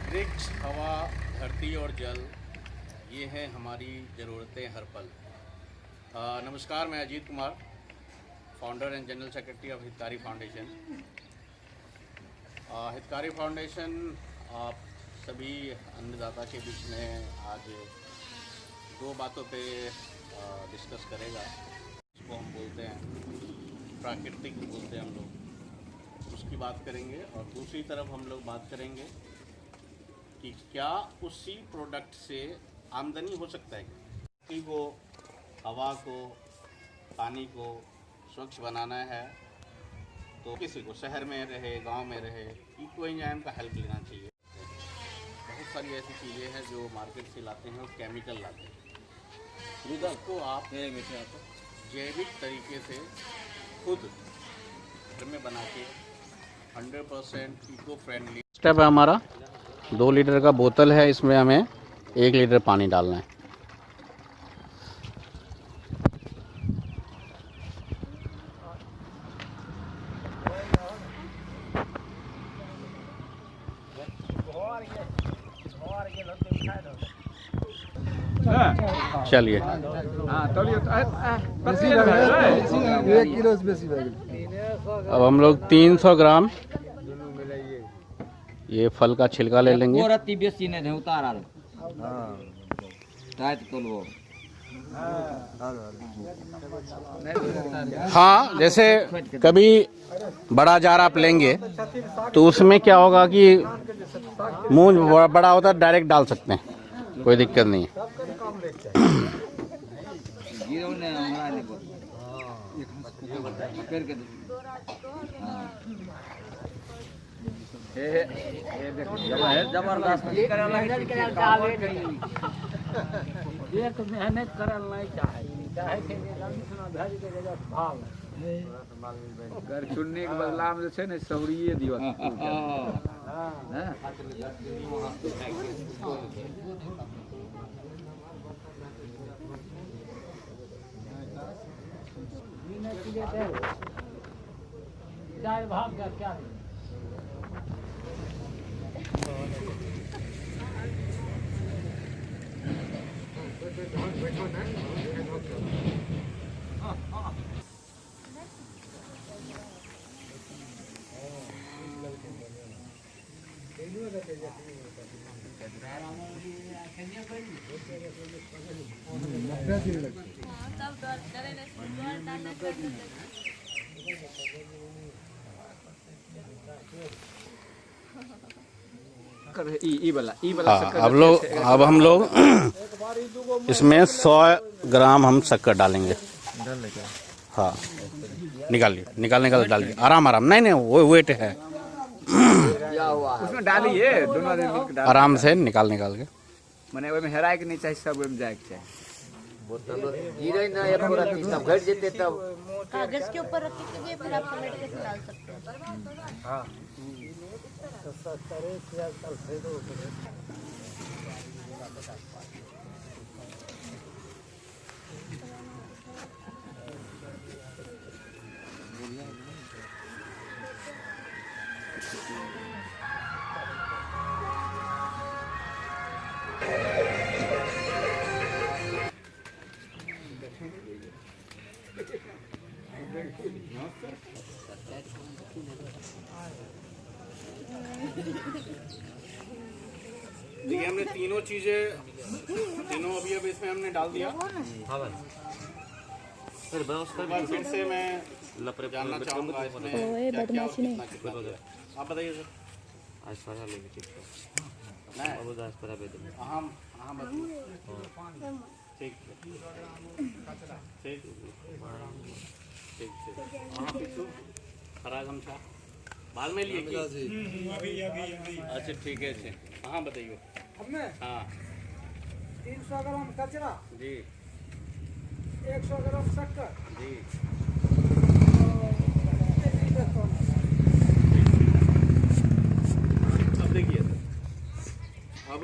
वृक्ष, हवा, धरती और जल, ये हैं हमारी ज़रूरतें हर पल। नमस्कार, मैं Ajit Kumar, founder and general secretary of हितकारी फाउंडेशन। हितकारी फाउंडेशन आप सभी अन्नदाता के बीच में आज दो बातों पे डिस्कस करेगा। इसको हम बोलते हैं प्राकृतिक, बोलते हैं हम लोग, उसकी बात करेंगे। और दूसरी तरफ हम लोग बात करेंगे कि क्या उसी प्रोडक्ट से आमदनी हो सकता है। मिट्टी को, हवा को, पानी को स्वच्छ बनाना है तो किसी को शहर में रहे, गांव में रहे, इकोएंजाइम का हेल्प लेना चाहिए। बहुत सारी ऐसी चीज़ें हैं जो मार्केट से लाते हैं और केमिकल लाते हैं, उसको आप जैविक तरीके से खुद घर में बना के 100% इको फ्रेंडली। स्टेप है हमारा, 2 लीटर का बोतल है, इसमें हमें 1 लीटर पानी डालना है। चलिए, अब हम लोग 300 ग्राम ये फल का छिलका ले लेंगे। हाँ, जैसे कभी बड़ा जार आप लेंगे तो उसमें क्या होगा कि मुंह बड़ा होता है, डायरेक्ट डाल सकते हैं, कोई दिक्कत नहीं है। जबरदस्त मेहनत करल नहीं घर चुनने के बदला में से न सौरिये दियो। क्या अब हम लोग इसमें 100 ग्राम हम शक्कर डालेंगे। हाँ, निकाल डालिए, आराम नहीं वो वेट है, उसमें डालिए, दोनों आराम से निकाल के मने ओय में हेराय के नहीं चाहिए, सब ओय में जाए के चाहिए। बोतल गिरे ना या पूरा तब घट जेते, तब कागज के ऊपर रख के फिर आप समेट के डाल सकते हैं। हां, देखिए, हमने तीनों अभी इसमें हमने डाल दिया। हाँ भाई, फिर से मैं जानना चाहूँगा इसमें क्या आप बताइए सर। आज सारा लेके ठीक है, हरा गमछा बाद में लिए अभी। अच्छा ठीक है, अच्छा हाँ बताइए। हाँ, 300 ग्राम कचरा जी, 100 ग्राम शक्कर जी, अब देखिए, अब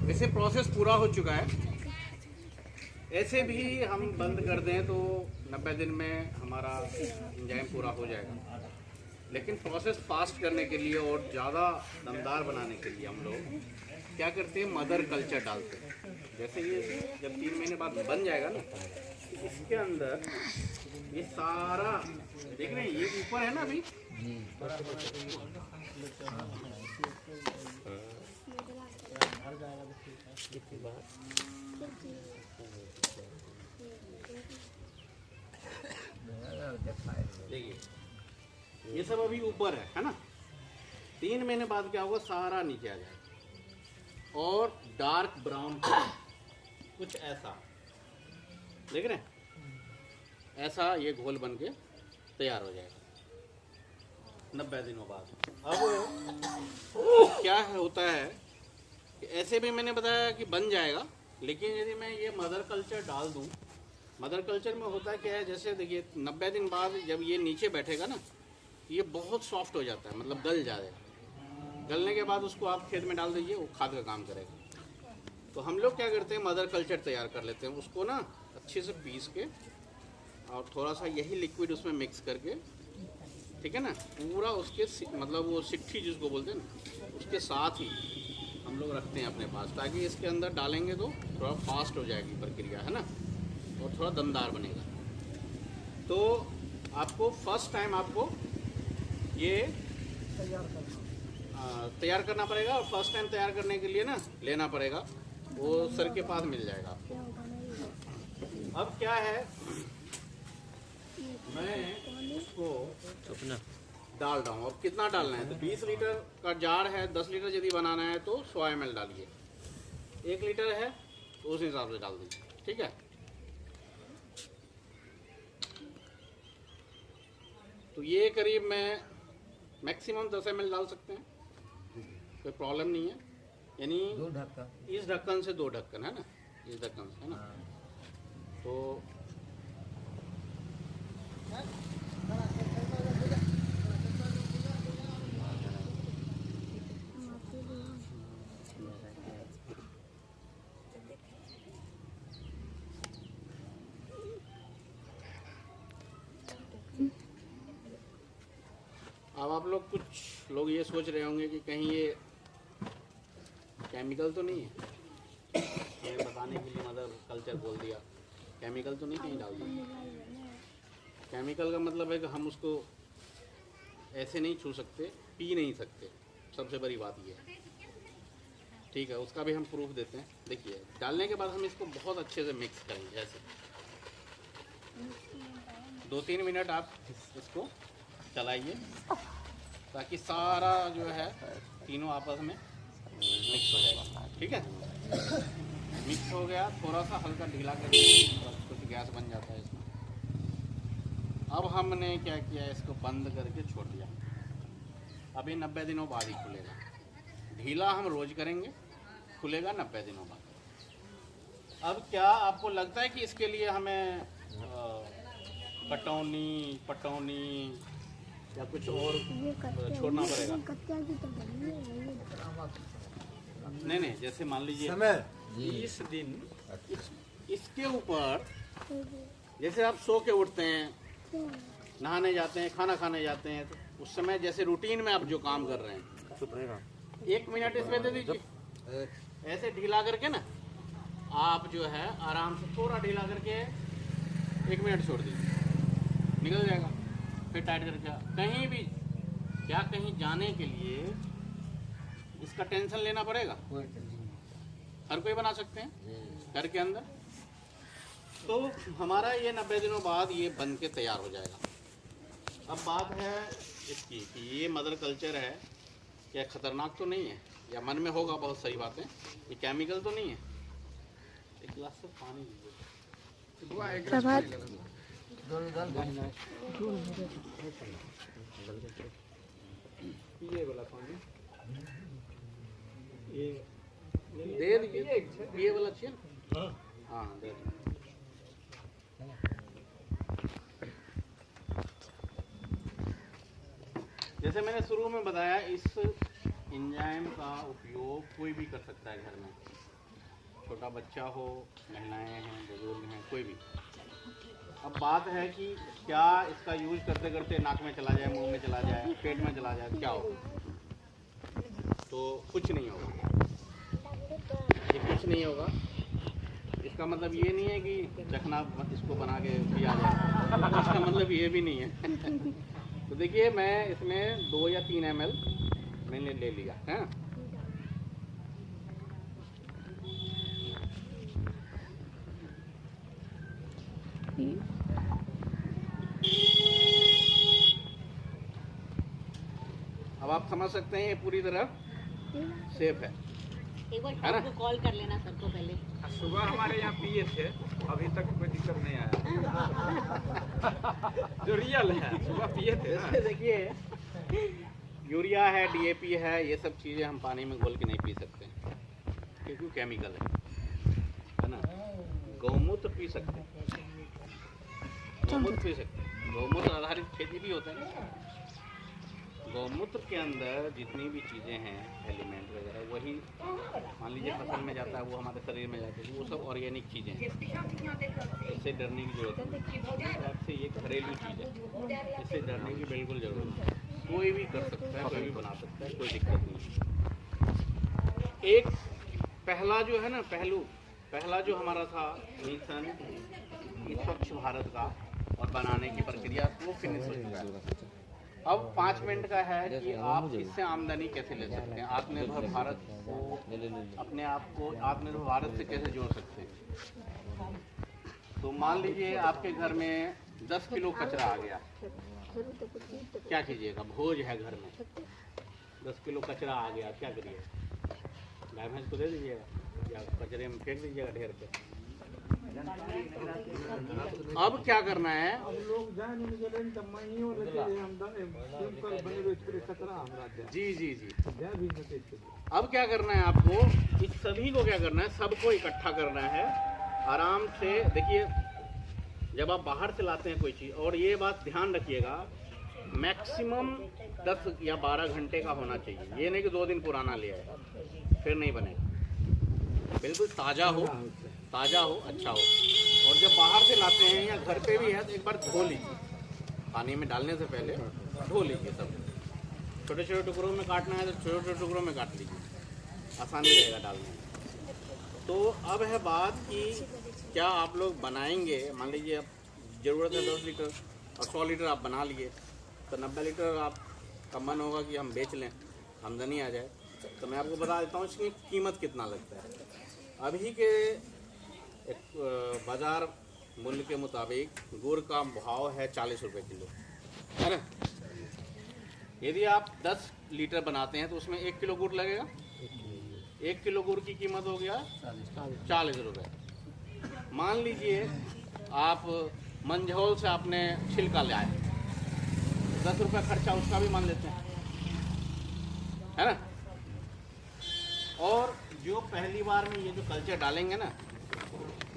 वैसे प्रोसेस पूरा हो चुका है। ऐसे भी हम बंद कर दें तो 90 दिन में हमारा एंजाइम पूरा हो जाएगा। लेकिन प्रोसेस फास्ट करने के लिए और ज़्यादा दमदार बनाने के लिए हम लोग क्या करते हैं, मदर कल्चर डालते हैं। जैसे ये जब 3 महीने बाद बन जाएगा ना, इसके अंदर ये सारा देख रहे हैं, ये ऊपर है ना अभी, देखिए ये सब अभी ऊपर है ना। 3 महीने बाद क्या होगा, सारा नीचे आ जाएगा और डार्क ब्राउन कुछ ऐसा देख रहे हैं, ऐसा ये घोल बन के तैयार हो जाएगा 90 दिनों बाद। अब क्या होता है कि ऐसे भी मैंने बताया कि बन जाएगा, लेकिन यदि मैं ये मदर कल्चर डाल दूं, मदर कल्चर में होता क्या है, जैसे देखिए 90 दिन बाद जब ये नीचे बैठेगा ना, ये बहुत सॉफ्ट हो जाता है, मतलब गल जाएगा। गलने के बाद उसको आप खेत में डाल दीजिए, वो खाद का काम करेगा। तो हम लोग क्या करते हैं, मदर कल्चर तैयार कर लेते हैं, उसको ना अच्छे से पीस के और थोड़ा सा यही लिक्विड उसमें मिक्स करके, ठीक है ना, पूरा उसके मतलब वो सिट्ठी जिसको बोलते हैं ना, उसके साथ ही हम लोग रखते हैं अपने पास, ताकि इसके अंदर डालेंगे तो थोड़ा फास्ट हो जाएगी प्रक्रिया, है ना, और थोड़ा दमदार बनेगा। तो आपको फर्स्ट टाइम आपको ये तैयार करना पड़ेगा, और फर्स्ट टाइम तैयार करने के लिए ना लेना पड़ेगा, वो सर के पास मिल जाएगा आपको। अब क्या है, मैं इसको डाल रहा हूँ। अब कितना डालना है, तो 20 लीटर का जार है, 10 लीटर यदि बनाना है तो 100 ml डालिए। 1 लीटर है तो उस हिसाब से डाल दीजिए, ठीक है। तो ये करीब मैं मैक्सिमम 10 ml डाल सकते हैं, कोई प्रॉब्लम नहीं है। यानी 2 ढक्कन, इस ढक्कन से 2 ढक्कन, है ना, इस ढक्कन से, है ना। तो अब आप लोग, कुछ लोग ये सोच रहे होंगे कि कहीं ये केमिकल तो नहीं है, ये बताने के लिए मदर कल्चर बोल दिया, केमिकल तो नहीं कहीं डाल दिया। केमिकल का मतलब है कि हम उसको ऐसे नहीं छू सकते, पी नहीं सकते, सबसे बड़ी बात ये है, ठीक है। उसका भी हम प्रूफ देते हैं। देखिए, डालने के बाद हम इसको बहुत अच्छे से मिक्स करेंगे, ऐसे 2-3 मिनट आप इसको चलाइए, ताकि सारा जो है तीनों आपस में मिक्स हो जाएगा, ठीक है। मिक्स हो गया, थोड़ा सा हल्का ढीला करके कुछ गैस बन जाता है इसमें। अब हमने क्या किया, इसको बंद करके छोड़ दिया। अभी 90 दिनों बाद ही खुलेगा। ढीला हम रोज करेंगे, खुलेगा 90 दिनों बाद। अब क्या आपको लगता है कि इसके लिए हमें पटौनी या कुछ और छोड़ना पड़ेगा? नहीं, जैसे मान लीजिए 20 दिन इसके ऊपर, जैसे आप सो के उठते हैं, नहाने जाते हैं, खाना खाने जाते हैं, तो उस समय जैसे रूटीन में आप जो काम कर रहे हैं, 1 मिनट इसमें दे दीजिए, ऐसे ढीला करके ना, आप जो है आराम से थोड़ा ढीला करके 1 मिनट छोड़ दीजिए, निकल जाएगा। फिर टाइट करके कहीं भी क्या, कहीं जाने के लिए इसका टेंशन लेना पड़ेगा? हर कोई बना सकते हैं घर के अंदर। तो हमारा ये 90 दिनों बाद ये बन के तैयार हो जाएगा। अब बात है इसकी कि ये मदर कल्चर है, क्या खतरनाक तो नहीं है? या मन में होगा बहुत सारी बातें, ये केमिकल तो नहीं है? एक गिलास से पानी लीजिए। ये वाला पानी ये दे दीजिए, ये वाला चाहिए ना? हाँ, दे दीजिए। जैसे मैंने शुरू में बताया, इस एंजाइम का उपयोग कोई भी कर सकता है घर में, छोटा बच्चा हो, महिलाएं हैं, बुजुर्ग हैं, कोई भी। अब बात है कि क्या इसका यूज करते करते नाक में चला जाए, मुंह में चला जाए, पेट आ जाए क्या होगा? तो कुछ नहीं होगा, ये कुछ नहीं होगा। इसका मतलब ये नहीं है कि चखना इसको बना के पिया जाए, इसका मतलब ये भी नहीं है। तो देखिए मैं इसमें 2 या 3 ml मैंने ले लिया है। अब आप समझ सकते हैं ये पूरी तरह सेफ है। एक बार है ना? को कॉल कर लेना सर को पहले। सुबह हमारे यहाँ पिए थे, अभी तक कोई दिक्कत नहीं आया। जो रियल है, सुबह पिए थे ना। इसमें देखिए यूरिया है, DAP है, ये सब चीज़ें हम पानी में घोल के नहीं पी सकते क्योंकि केमिकल है ना। गौमूत्र पी सकते हैं, गौमूत्र पी सकते हैं, गौमूत्र आधारित खेती भी होता है ना। गौमूत्र के अंदर जितनी भी चीज़ें हैं, एलिमेंट वगैरह, वही मान लीजिए फसल में जाता है, वो हमारे शरीर में जाते हैं, वो सब ऑर्गेनिक चीज़ें हैं। इससे डरने की जरूरत नहीं, आपसे ये घरेलू चीज़ है, इससे डरने की बिल्कुल ज़रूरत नहीं। कोई भी कर सकता है, कोई भी बना सकता है, कोई दिक्कत नहीं। एक पहला जो है ना पहला जो हमारा था मिशन स्वच्छ भारत का और बनाने की प्रक्रिया, वो फिनिश हो चुका है। अब 5 मिनट का है कि आप इससे आमदनी कैसे ले सकते हैं, आत्मनिर्भर भारत को, अपने आप को आत्मनिर्भर भारत से कैसे जोड़ सकते हैं। तो मान लीजिए आपके घर में 10 किलो कचरा आ गया, क्या कीजिएगा? भोज है घर में, 10 किलो कचरा आ गया, क्या करिएगा? गाय भैंस को दे दीजिएगा या कचरे में फेंक दीजिएगा ढेर पे। अब क्या करना है? जी। अब क्या करना है आपको? इस सभी को क्या करना है? सबको इकट्ठा करना है आराम से। देखिए जब आप बाहर से लाते हैं कोई चीज़, और ये बात ध्यान रखिएगा, मैक्सिमम 10 या 12 घंटे का होना चाहिए। ये नहीं कि 2 दिन पुराना ले आए फिर नहीं बनेगा। बिल्कुल ताज़ा हो, अच्छा हो। और जब बाहर से लाते हैं या घर पे भी है तो एक बार धो लीजिए, पानी में डालने से पहले धो लीजिए। सब छोटे छोटे टुकड़ों में काटना है तो छोटे छोटे टुकड़ों में काट लीजिए, आसानी रहेगा डालने में। तो अब है बात कि क्या आप लोग बनाएंगे? मान लीजिए अब ज़रूरत है 10 लीटर और 100 लीटर आप बना लिए, तो 90 लीटर आपका मन होगा कि हम बेच लें, आमदनी आ जाए। तो मैं आपको बता देता हूँ इसकी कीमत कितना लगता है। अभी के एक बाज़ार मूल्य के मुताबिक गुड़ का भाव है 40 रुपये किलो, है ना। यदि आप 10 लीटर बनाते हैं तो उसमें 1 किलो गुड़ लगेगा। 1 किलो गुड़ की कीमत हो गया 40 रुपये। मान लीजिए आप मंझौल से आपने छिलका ले आए, 10 रुपये खर्चा उसका भी मान लेते हैं, है ना। और जो पहली बार में ये जो कल्चर डालेंगे ना,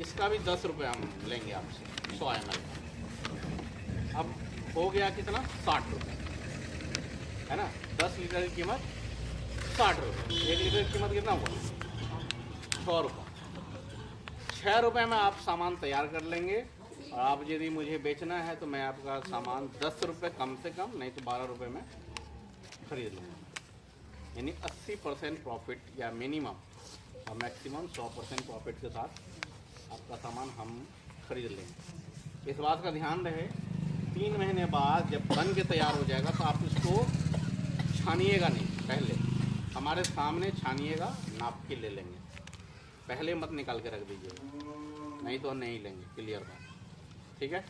इसका भी 10 रुपये हम लेंगे आपसे 100 ml। अब हो गया कितना? 60 रुपये, है ना। 10 लीटर की कीमत 60 रुपये, 1 लीटर की कीमत कितना हुआ? 100 रुपये। 6 रुपये में आप सामान तैयार कर लेंगे। और आप यदि मुझे बेचना है तो मैं आपका सामान 10 रुपये कम से कम, नहीं तो 12 रुपये में खरीद लूँगा। यानी 80% प्रॉफिट या मिनिमम और मैक्सिमम 100% प्रॉफिट के साथ आपका सामान हम खरीद लेंगे। इस बात का ध्यान रहे, 3 महीने बाद जब बन के तैयार हो जाएगा तो आप इसको छानिएगा नहीं, पहले हमारे सामने छानिएगा, नाप के ले लेंगे। पहले मत निकाल के रख दीजिएगा, नहीं तो नहीं लेंगे, क्लियर बात, ठीक है।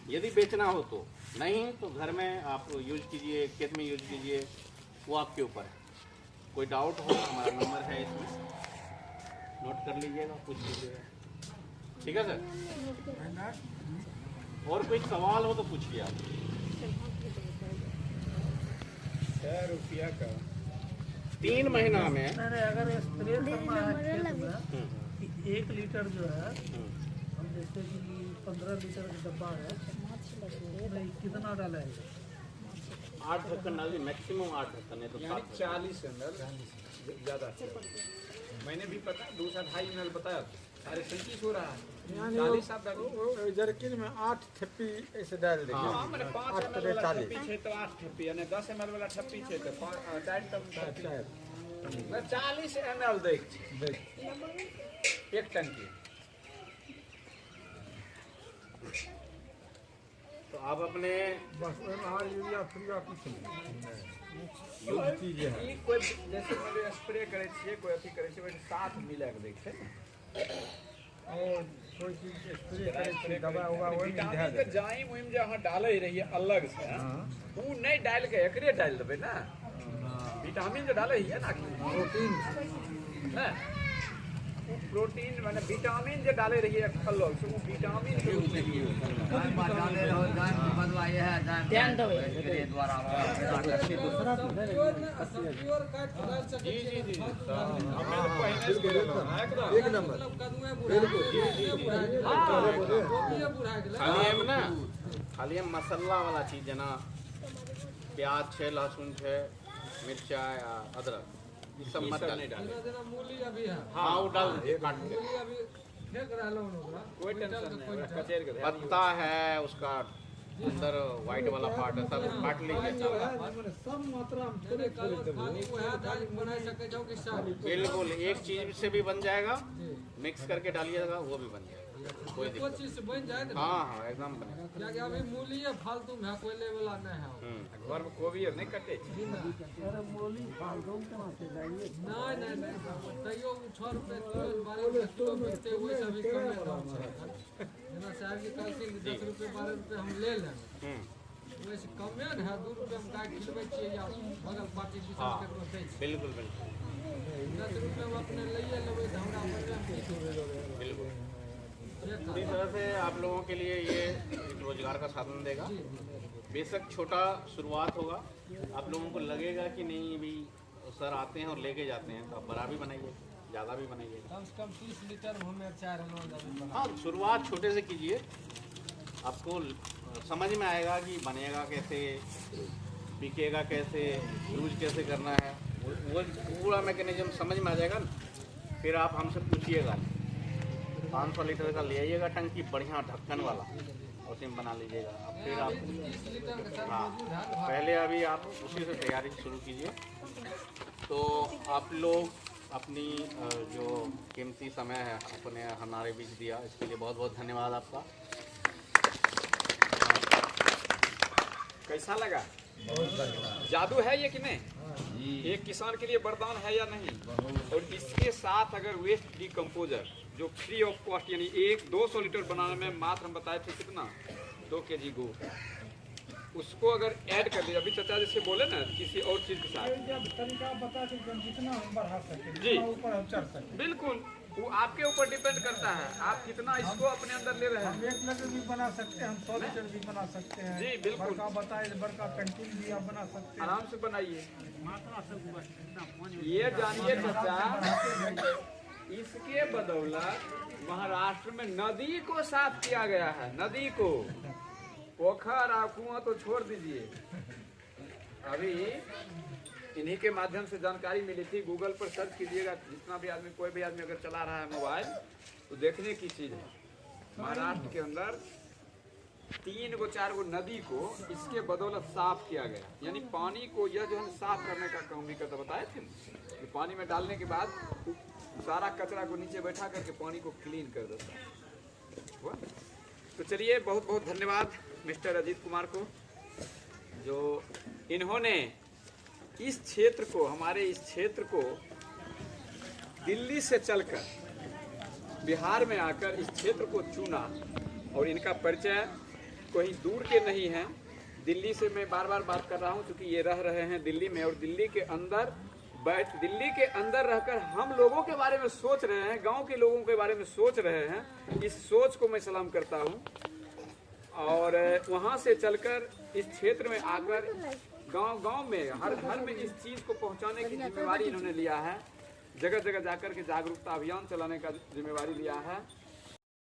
यदि बेचना हो तो, नहीं तो घर में आप यूज कीजिए, खेत में यूज कीजिए, वो आपके ऊपर है। कोई डाउट हो हमारा नंबर है इसमें, नोट कर लीजिएगा, पूछ लीजिएगा, ठीक है सर। और कोई सवाल हो तो पूछिए आप। 6 रुपया का 3 महीना में अगर स्प्रे करना है खेत में, 1 लीटर जो है, हम जैसे कि 15 लीटर का डब्बा है, उसमें कितना डालेंगे? 8 ढक्कन डाल दी, मैक्सिमम 8 ढक्कन है तो 40 ml ज़्यादा। मैंने भी पता 2 से 2.5 ml बताया, 37.5 हो रहा है। 40 आप डालिए। जरकिन में 8 ठप्पी ऐसे डाल देंगे। हाँ मैंने 5 8 ml तेरे वाला 40। ठप्पी छे तो 8 ठप्पी यानी 10 ml वाला ठप्पी छे तो 40 ml दै छै एक टंकी। तो आप अपने बस यूरिया फ्रिया कुछ ई कोई जैसे मैंने स्प्रे करे छिए कोई अथी करे छिए वैसे साथ मिला के दै छै और कोई चीज स्प्रे करे छी दवा होगा वो विटामिन के जाइम उइम जे अहाँ डालै रहिए अलग से ऊ नहीं डाल के एकरे डाल देबै ना। विटामिन जो डालै हिए ना प्रोटीन हैं प्रोटीन माने विटामिन जो डाले रहिए अलग से वो विटामिन के रूप में लिए ध्यान दो जी जी जी एक नंबर खाली हम ना खाली हम मसाला वाला चीज है ना प्याज छे लहसुन छे मिर्चा या अदरक ये सब मत डालें। हाँ वो डाल दीजिए काट के। कोई टेंशन नहीं कचेर के पत्ता है उसका अंदर व्हाइट वाला पार्ट है सब काट लीजिए। सब मात्रा में थोड़े बिल्कुल एक चीज से भी बन जाएगा मिक्स करके डालिएगा वो भी बन जाएगा कोई दिक्कत नहीं। हाँ हाँ एकदम बनेगा। अभी मूली फालतू में कोई ले वाला नहीं है घर में कोबी और नहीं कटे नहीं तैयो 6 रुपए किलो 12 रुपए किलो बेचते हुए सभी कम दाम है जेना साहब जी कहलखिन 10 रुपए 12 रुपए हम ले लेंगे वैसे कमे न है 2 रुपए में गाय खिलबै छियै या बगल पार्टी किसान केकरो दै छै बिल्कुल बिल्कुल 10 रुपए में अपने लइए लेबै त हमरा पर बिल्कुल। इसी तरह से आप लोगों के लिए ये एक रोजगार का साधन देगा। बेशक छोटा शुरुआत होगा आप लोगों को लगेगा कि नहीं भी सर आते हैं और लेके जाते हैं तो आप बड़ा भी बनाइए ज़्यादा भी बनाइए। कम से कम 30 लीटर हमें 4 आना। हाँ शुरुआत छोटे से कीजिए आपको समझ में आएगा कि बनेगा कैसे बिकेगा कैसे यूज कैसे करना है वो पूरा मैकेनिज्म समझ में आ जाएगा ना। फिर आप हमसे पूछिएगा 500 लीटर का ले आइएगा टंकी बढ़िया ढक्कन वाला उसी में बना लीजिएगा। फिर आप हाँ पहले अभी आप उसी से तैयारी शुरू कीजिए। तो आप लोग अपनी जो कीमती समय है अपने हमारे बीच दिया इसके लिए बहुत बहुत धन्यवाद आपका। कैसा लगा जादू है ये कि नहीं एक किसान के लिए वरदान है या नहीं। और इसके साथ अगर वेस्ट डिकम्पोजर जो फ्री ऑफ कॉस्ट यानी 200 लीटर बनाने में मात्र हम बताए थे कितना 2 kg गुड़ उसको अगर ऐड कर दिया अभी चाचा जैसे बोले ना किसी और चीज के साथ तरीका बता के जितना हम बढ़ा सके जी ऊपर हम चढ़ सके बिल्कुल वो आपके ऊपर डिपेंड करता है आप कितना इसको अपने अंदर ले रहे हैं। हम 1 लीटर भी बना सकते हैं हम 100 लीटर भी बना सकते हैं। जी बिल्कुल बड़का बताए बड़का कैंटीन भी आप बना सकते हैं। आराम से बनाइए। ये जानिए चाचा इसके बदौलत महाराष्ट्र में नदी को साफ किया गया है। नदी को पोखर और कुआं तो छोड़ दीजिए अभी इन्हीं के माध्यम से जानकारी मिली थी। गूगल पर सर्च कीजिएगा जितना भी आदमी कोई भी आदमी अगर चला रहा है मोबाइल तो देखने की चीज है महाराष्ट्र के अंदर 3 गो 4 गो नदी को इसके बदौलत साफ किया गया। यानी पानी को यह जो हम साफ करने का काम भी करता बताए थे कि पानी में डालने के बाद सारा कचरा को नीचे बैठा करके पानी को क्लीन कर देता है। तो चलिए बहुत बहुत धन्यवाद मिस्टर अजीत कुमार को जो इन्होंने इस क्षेत्र को हमारे इस क्षेत्र को दिल्ली से चलकर बिहार में आकर इस क्षेत्र को चुना। और इनका परिचय कोई दूर के नहीं है दिल्ली से मैं बार बार बात कर रहा हूं क्योंकि ये रह रहे हैं दिल्ली में और दिल्ली के अंदर रहकर हम लोगों के बारे में सोच रहे हैं गांव के लोगों के बारे में सोच रहे हैं। इस सोच को मैं सलाम करता हूं। और वहां से चलकर इस क्षेत्र में आकर गांव में हर घर में इस चीज को पहुंचाने की जिम्मेवारी इन्होंने लिया है। जगह जगह जाकर के जागरूकता अभियान चलाने का जिम्मेवारी लिया है।